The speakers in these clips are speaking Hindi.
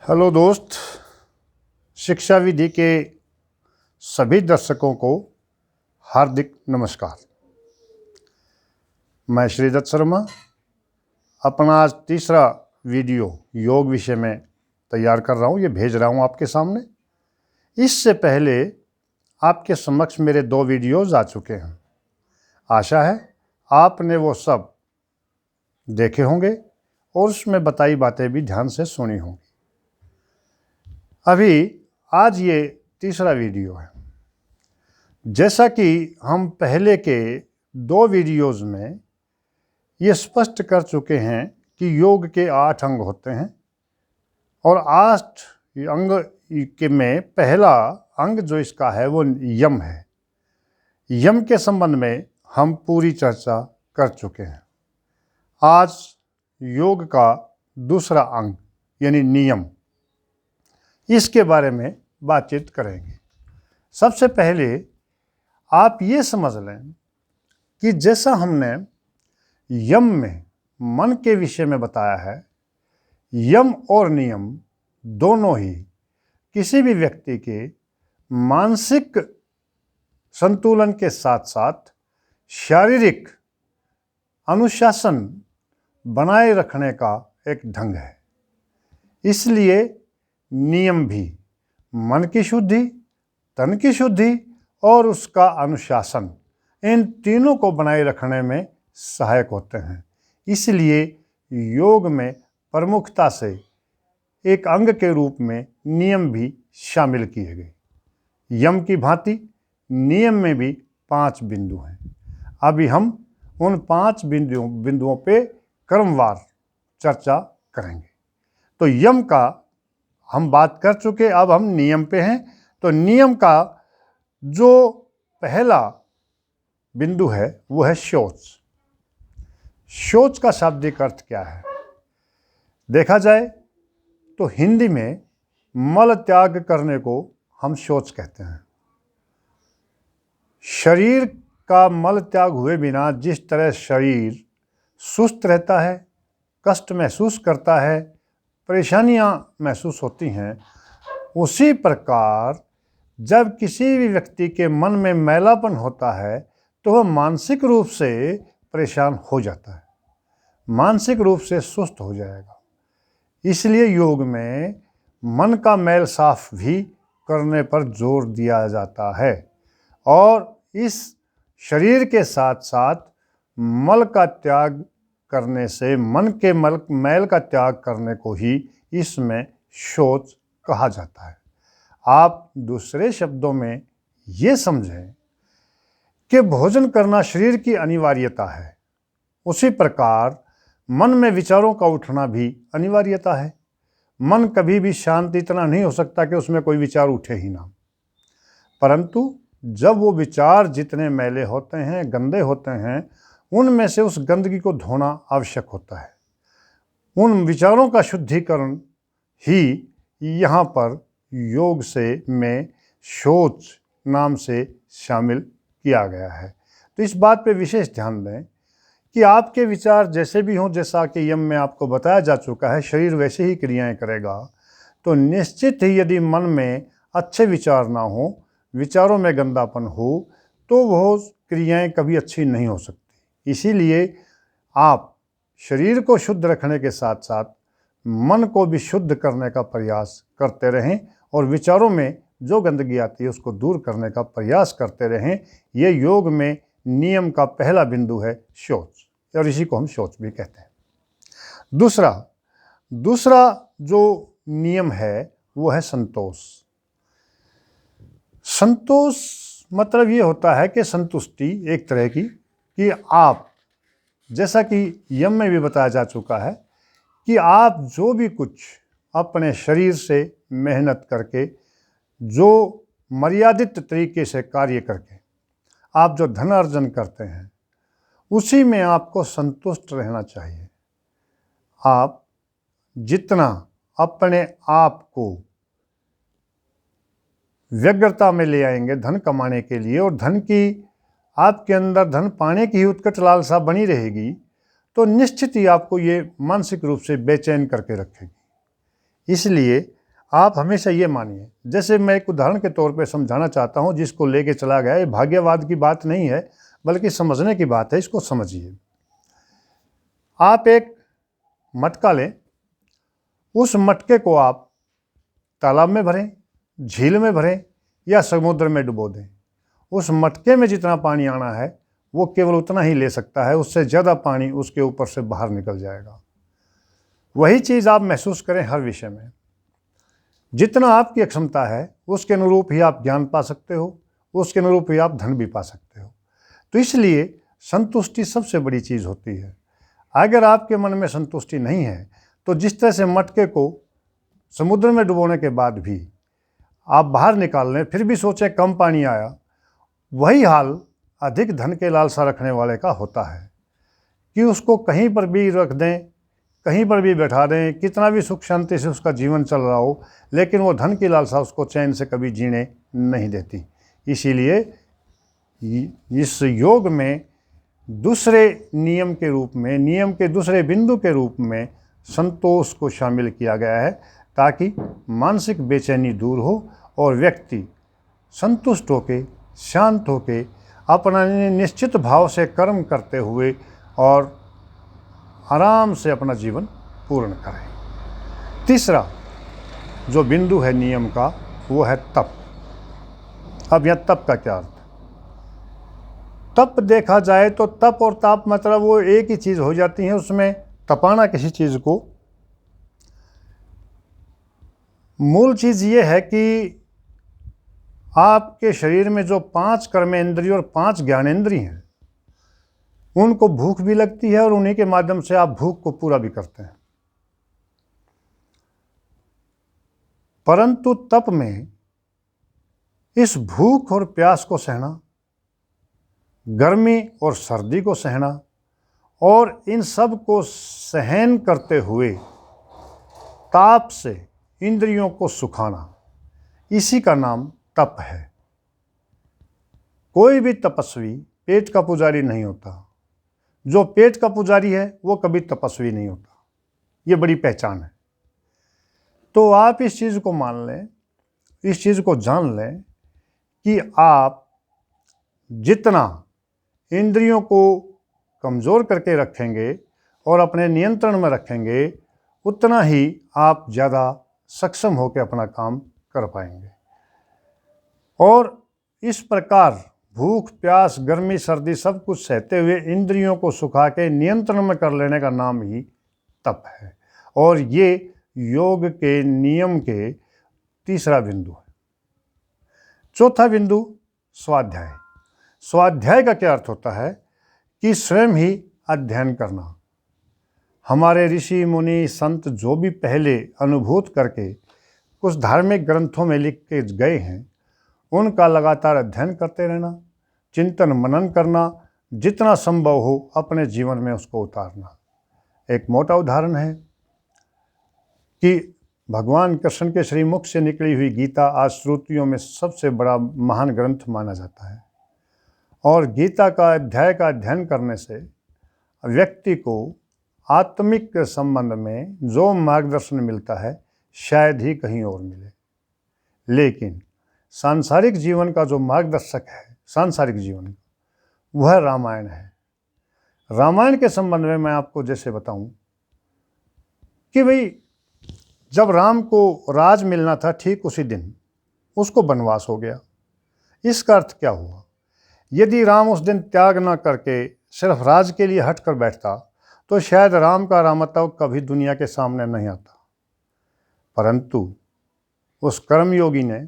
हेलो दोस्त, शिक्षा विधि के सभी दर्शकों को हार्दिक नमस्कार। मैं श्रीदत्त शर्मा अपना आज तीसरा वीडियो योग विषय में तैयार कर रहा हूँ, ये भेज रहा हूँ आपके सामने। इससे पहले आपके समक्ष मेरे 2 वीडियोज़ आ चुके हैं। आशा है आपने वो सब देखे होंगे और उसमें बताई बातें भी ध्यान से सुनी होंगी। अभी आज ये तीसरा वीडियो है। जैसा कि हम पहले के 2 वीडियोज़ में ये स्पष्ट कर चुके हैं कि योग के 8 अंग होते हैं और 8 अंग के में पहला अंग जो इसका है वो यम है। यम के संबंध में हम पूरी चर्चा कर चुके हैं। आज योग का दूसरा अंग यानी नियम, इसके बारे में बातचीत करेंगे। सबसे पहले आप ये समझ लें कि जैसा हमने यम में मन के विषय में बताया है, यम और नियम दोनों ही किसी भी व्यक्ति के मानसिक संतुलन के साथ साथ शारीरिक अनुशासन बनाए रखने का एक ढंग है। इसलिए नियम भी मन की शुद्धि, तन की शुद्धि और उसका अनुशासन, इन तीनों को बनाए रखने में सहायक होते हैं। इसलिए योग में प्रमुखता से एक अंग के रूप में नियम भी शामिल किए गए। यम की भांति नियम में भी 5 बिंदु हैं। अभी हम उन 5 बिंदुओं पे क्रमवार चर्चा करेंगे। तो यम का हम बात कर चुके, अब हम नियम पे हैं। तो नियम का जो पहला बिंदु है वो है शौच। शौच का शाब्दिक अर्थ क्या है? देखा जाए तो हिंदी में मल त्याग करने को हम शौच कहते हैं। शरीर का मल त्याग हुए बिना जिस तरह शरीर सुस्त रहता है, कष्ट महसूस करता है, परेशानियां महसूस होती हैं, उसी प्रकार जब किसी भी व्यक्ति के मन में मैलापन होता है तो वह मानसिक रूप से परेशान हो जाता है, मानसिक रूप से सुस्त हो जाएगा। इसलिए योग में मन का मैल साफ भी करने पर जोर दिया जाता है और इस शरीर के साथ साथ मल का त्याग करने से, मन के मैल का त्याग करने को ही इसमें शौच कहा जाता है। आप दूसरे शब्दों में ये समझें कि भोजन करना शरीर की अनिवार्यता है, उसी प्रकार मन में विचारों का उठना भी अनिवार्यता है। मन कभी भी शांत इतना नहीं हो सकता कि उसमें कोई विचार उठे ही ना, परंतु जब वो विचार जितने मैले होते हैं, गंदे होते हैं, उनमें से उस गंदगी को धोना आवश्यक होता है। उन विचारों का शुद्धिकरण ही यहाँ पर योग में शौच नाम से शामिल किया गया है। तो इस बात पे विशेष ध्यान दें कि आपके विचार जैसे भी हों, जैसा कि यम में आपको बताया जा चुका है, शरीर वैसे ही क्रियाएं करेगा। तो निश्चित ही यदि मन में अच्छे विचार ना हो, विचारों में गंदापन हो, तो वो क्रियाएं कभी अच्छी नहीं हो सकती। इसीलिए आप शरीर को शुद्ध रखने के साथ साथ मन को भी शुद्ध करने का प्रयास करते रहें और विचारों में जो गंदगी आती है उसको दूर करने का प्रयास करते रहें। ये योग में नियम का पहला बिंदु है शौच, और इसी को हम शौच भी कहते हैं। दूसरा जो नियम है वो है संतोष। संतोष मतलब ये होता है कि संतुष्टि एक तरह की, कि आप, जैसा कि यम में भी बताया जा चुका है, कि आप जो भी कुछ अपने शरीर से मेहनत करके, जो मर्यादित तरीके से कार्य करके आप जो धन अर्जन करते हैं, उसी में आपको संतुष्ट रहना चाहिए। आप जितना अपने आप को व्यग्रता में ले आएंगे धन कमाने के लिए, और धन की आपके अंदर धन पाने की ही उत्कट लालसा बनी रहेगी, तो निश्चित ही आपको ये मानसिक रूप से बेचैन करके रखेगी। इसलिए आप हमेशा ये मानिए, जैसे मैं एक उदाहरण के तौर पे समझाना चाहता हूँ जिसको लेके चला गया, ये भाग्यवाद की बात नहीं है बल्कि समझने की बात है, इसको समझिए। आप एक मटका लें, उस मटके को आप तालाब में भरें, झील में भरें या समुद्र में डुबो दें। उस मटके में जितना पानी आना है वो केवल उतना ही ले सकता है, उससे ज़्यादा पानी उसके ऊपर से बाहर निकल जाएगा। वही चीज़ आप महसूस करें हर विषय में। जितना आपकी क्षमता है उसके अनुरूप ही आप ज्ञान पा सकते हो, उसके अनुरूप ही आप धन भी पा सकते हो। तो इसलिए संतुष्टि सबसे बड़ी चीज़ होती है। अगर आपके मन में संतुष्टि नहीं है तो जिस तरह से मटके को समुद्र में डुबोने के बाद भी आप बाहर निकाल लें फिर भी सोचें कम पानी आया, वही हाल अधिक धन के लालसा रखने वाले का होता है कि उसको कहीं पर भी रख दें, कहीं पर भी बैठा दें, कितना भी सुख शांति से उसका जीवन चल रहा हो, लेकिन वो धन की लालसा उसको चैन से कभी जीने नहीं देती। इसीलिए इस योग में दूसरे नियम के रूप में, नियम के दूसरे बिंदु के रूप में संतोष को शामिल किया गया है, ताकि मानसिक बेचैनी दूर हो और व्यक्ति संतुष्ट होके, शांत होके अपना निश्चित भाव से कर्म करते हुए और आराम से अपना जीवन पूर्ण करें। तीसरा जो बिंदु है नियम का वो है तप। अब यह तप का क्या अर्थ है? तप देखा जाए तो तप और ताप मतलब वो एक ही चीज़ हो जाती है। उसमें तपाना किसी चीज़ को, मूल चीज़ ये है कि आपके शरीर में जो 5 कर्मेंद्रिय और 5 ज्ञानेंद्रिय हैं उनको भूख भी लगती है और उन्हीं के माध्यम से आप भूख को पूरा भी करते हैं। परंतु तप में इस भूख और प्यास को सहना, गर्मी और सर्दी को सहना और इन सब को सहन करते हुए ताप से इंद्रियों को सुखाना, इसी का नाम तप है। कोई भी तपस्वी पेट का पुजारी नहीं होता। जो पेट का पुजारी है वो कभी तपस्वी नहीं होता। ये बड़ी पहचान है। तो आप इस चीज़ को मान लें, इस चीज़ को जान लें कि आप जितना इंद्रियों को कमज़ोर करके रखेंगे और अपने नियंत्रण में रखेंगे, उतना ही आप ज़्यादा सक्षम होकर अपना काम कर पाएंगे। और इस प्रकार भूख, प्यास, गर्मी, सर्दी सब कुछ सहते हुए इंद्रियों को सुखा के नियंत्रण में कर लेने का नाम ही तप है। और ये योग के नियम के तीसरा बिंदु है। चौथा बिंदु स्वाध्याय। स्वाध्याय का क्या अर्थ होता है कि स्वयं ही अध्ययन करना। हमारे ऋषि मुनि संत जो भी पहले अनुभूत करके कुछ धार्मिक ग्रंथों में लिख के गए हैं, उनका लगातार अध्ययन करते रहना, चिंतन मनन करना, जितना संभव हो अपने जीवन में उसको उतारना। एक मोटा उदाहरण है कि भगवान कृष्ण के श्रीमुख से निकली हुई गीता आज श्रुतियों में सबसे बड़ा महान ग्रंथ माना जाता है। और गीता का अध्ययन करने से व्यक्ति को आत्मिक संबंध में जो मार्गदर्शन मिलता है शायद ही कहीं और मिले। लेकिन सांसारिक जीवन का जो मार्गदर्शक है, सांसारिक जीवन का, वह रामायण है। रामायण के संबंध में मैं आपको जैसे बताऊं कि भाई जब राम को राज मिलना था ठीक उसी दिन उसको वनवास हो गया। इसका अर्थ क्या हुआ? यदि राम उस दिन त्याग न करके सिर्फ राज के लिए हट कर बैठता तो शायद राम का रामत्व कभी दुनिया के सामने नहीं आता। परंतु उस कर्मयोगी ने,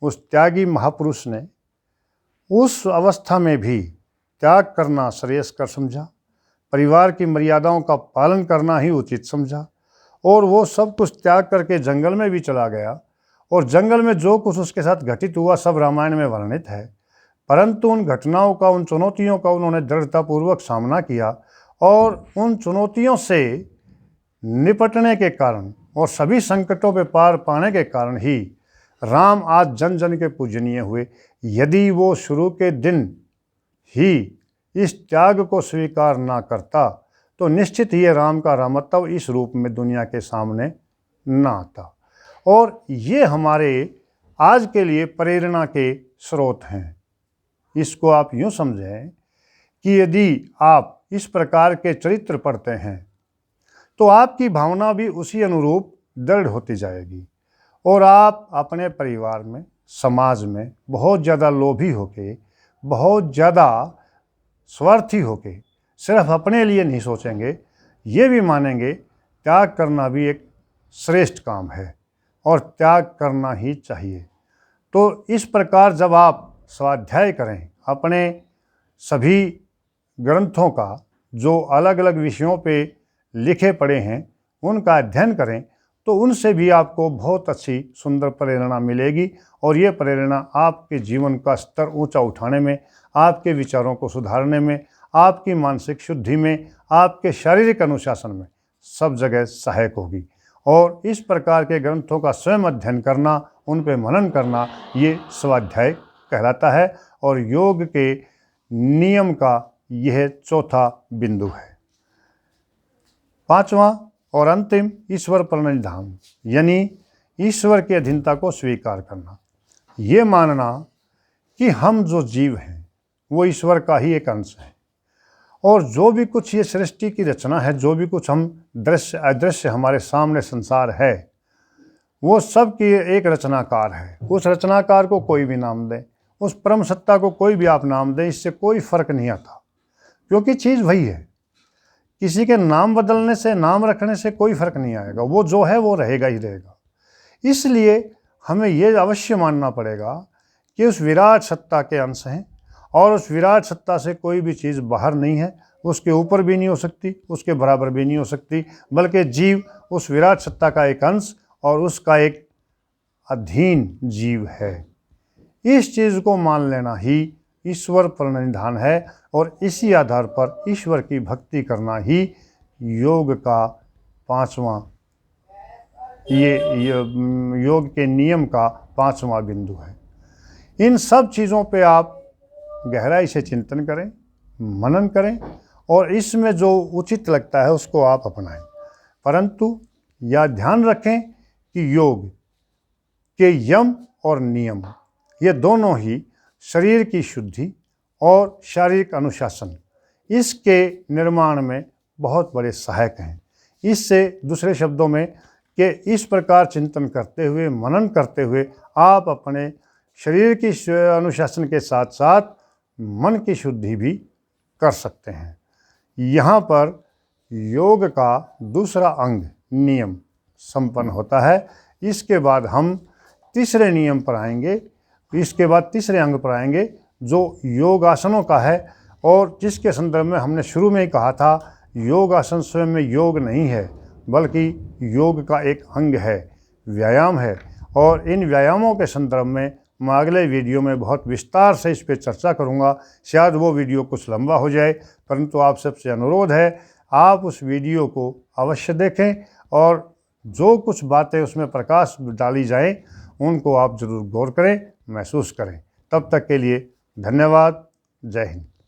उस त्यागी महापुरुष ने उस अवस्था में भी त्याग करना श्रेयस्कर समझा, परिवार की मर्यादाओं का पालन करना ही उचित समझा और वो सब कुछ त्याग करके जंगल में भी चला गया। और जंगल में जो कुछ उसके साथ घटित हुआ सब रामायण में वर्णित है। परंतु उन घटनाओं का, उन चुनौतियों का उन्होंने दृढ़तापूर्वक सामना किया और उन चुनौतियों से निपटने के कारण और सभी संकटों पे पार पाने के कारण ही राम आज जन जन के पूजनीय हुए। यदि वो शुरू के दिन ही इस त्याग को स्वीकार ना करता तो निश्चित ही राम का रामत्व इस रूप में दुनिया के सामने ना आता। और ये हमारे आज के लिए प्रेरणा के स्रोत हैं। इसको आप यूँ समझें कि यदि आप इस प्रकार के चरित्र पढ़ते हैं तो आपकी भावना भी उसी अनुरूप दृढ़ होती जाएगी और आप अपने परिवार में, समाज में बहुत ज़्यादा लोभी होके, बहुत ज़्यादा स्वार्थी होके सिर्फ अपने लिए नहीं सोचेंगे, ये भी मानेंगे त्याग करना भी एक श्रेष्ठ काम है और त्याग करना ही चाहिए। तो इस प्रकार जब आप स्वाध्याय करें, अपने सभी ग्रंथों का जो अलग अलग विषयों पे लिखे पड़े हैं उनका अध्ययन करें, तो उनसे भी आपको बहुत अच्छी सुंदर प्रेरणा मिलेगी और ये प्रेरणा आपके जीवन का स्तर ऊंचा उठाने में, आपके विचारों को सुधारने में, आपकी मानसिक शुद्धि में, आपके शारीरिक अनुशासन में सब जगह सहायक होगी। और इस प्रकार के ग्रंथों का स्वयं अध्ययन करना, उन पे मनन करना, ये स्वाध्याय कहलाता है और योग के नियम का यह चौथा बिंदु है। पांचवा और अंतिम, ईश्वर प्रणिधान, यानी ईश्वर की अधीनता को स्वीकार करना। ये मानना कि हम जो जीव हैं वो ईश्वर का ही एक अंश है और जो भी कुछ ये सृष्टि की रचना है, जो भी कुछ हम दृश्य अदृश्य हमारे सामने संसार है, वो सब की एक रचनाकार है। उस रचनाकार को कोई भी नाम दें, उस परम सत्ता को कोई भी आप नाम दें, इससे कोई फर्क नहीं आता, क्योंकि चीज़ वही है। किसी के नाम बदलने से, नाम रखने से कोई फर्क नहीं आएगा, वो जो है वो रहेगा ही रहेगा। इसलिए हमें ये अवश्य मानना पड़ेगा कि उस विराट सत्ता के अंश हैं और उस विराट सत्ता से कोई भी चीज़ बाहर नहीं है, उसके ऊपर भी नहीं हो सकती, उसके बराबर भी नहीं हो सकती, बल्कि जीव उस विराट सत्ता का एक अंश और उसका एक अधीन जीव है। इस चीज़ को मान लेना ही ईश्वर प्रणिधान है और इसी आधार पर ईश्वर की भक्ति करना ही योग का पांचवा, ये योग के नियम का पांचवा बिंदु है। इन सब चीज़ों पे आप गहराई से चिंतन करें, मनन करें और इसमें जो उचित लगता है उसको आप अपनाएं, परंतु यह ध्यान रखें कि योग के यम और नियम, ये दोनों ही शरीर की शुद्धि और शारीरिक अनुशासन, इसके निर्माण में बहुत बड़े सहायक हैं। इससे दूसरे शब्दों में कि इस प्रकार चिंतन करते हुए, मनन करते हुए आप अपने शरीर की अनुशासन के साथ साथ मन की शुद्धि भी कर सकते हैं। यहाँ पर योग का दूसरा अंग नियम संपन्न होता है। इसके बाद हम तीसरे नियम पर आएंगे, इसके बाद तीसरे अंग पर आएंगे जो योगासनों का है और जिसके संदर्भ में हमने शुरू में ही कहा था, योगासन स्वयं में योग नहीं है बल्कि योग का एक अंग है, व्यायाम है। और इन व्यायामों के संदर्भ में मैं अगले वीडियो में बहुत विस्तार से इस पर चर्चा करूंगा। शायद वो वीडियो कुछ लंबा हो जाए, परंतु आप सबसे अनुरोध है आप उस वीडियो को अवश्य देखें और जो कुछ बातें उसमें प्रकाश डाली जाएं उनको आप ज़रूर गौर करें, महसूस करें। तब तक के लिए धन्यवाद। जय हिंद।